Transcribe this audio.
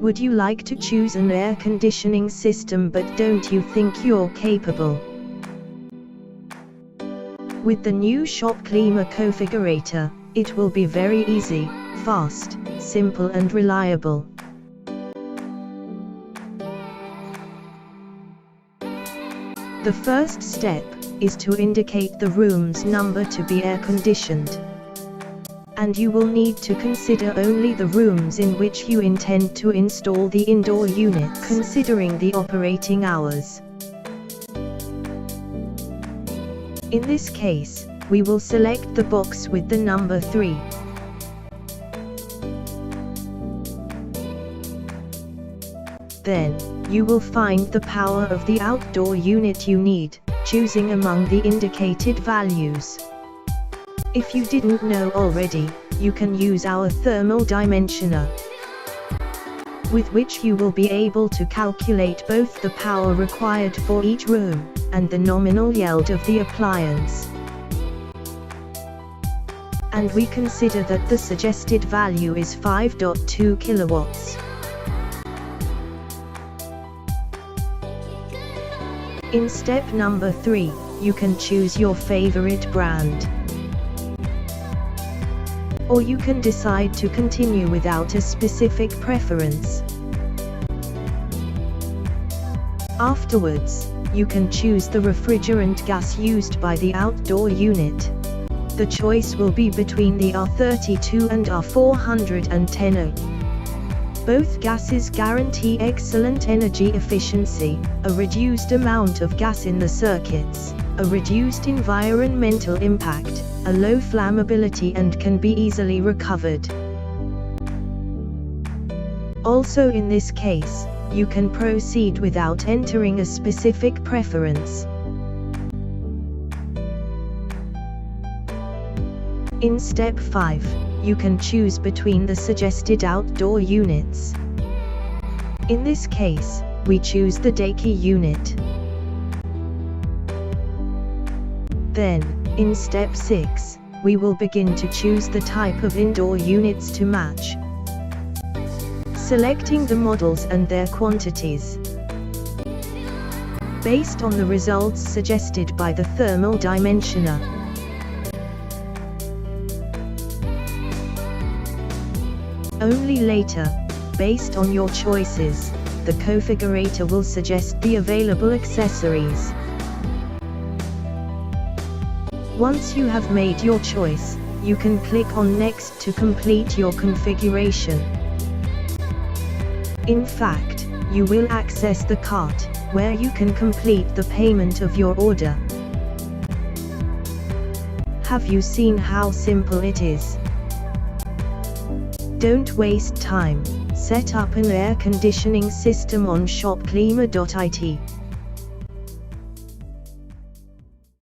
Would you like to choose an air conditioning system, but don't you think you're capable? With the new ShopClima configurator, it will be very easy, fast, simple and reliable. The first step is to indicate the room's number to be air-conditioned. And you will need to consider only the rooms in which you intend to install the indoor units, considering the operating hours. In this case, we will select the box with the number 3. Then, you will find the power of the outdoor unit you need, choosing among the indicated values. If you didn't know already, you can use our thermal dimensioner, with which you will be able to calculate both the power required for each room, and the nominal yield of the appliance. And we consider that the suggested value is 5.2 kilowatts. In step number 3, you can choose your favorite brand. Or you can decide to continue without a specific preference. Afterwards, you can choose the refrigerant gas used by the outdoor unit. The choice will be between the R32 and R410. Both gases guarantee excellent energy efficiency, a reduced amount of gas in the circuits, a reduced environmental impact, a low flammability, and can be easily recovered. Also, in this case, you can proceed without entering a specific preference. In step 5, you can choose between the suggested outdoor units. In this case, we choose the Daki unit. Then, in step 6, we will begin to choose the type of indoor units to match, selecting the models and their quantities. Based on the results suggested by the thermal dimensioner. Only later, based on your choices, the configurator will suggest the available accessories. Once you have made your choice, you can click on Next to complete your configuration. In fact, you will access the cart, where you can complete the payment of your order. Have you seen how simple it is? Don't waste time. Set up an air conditioning system on ShopClima.it.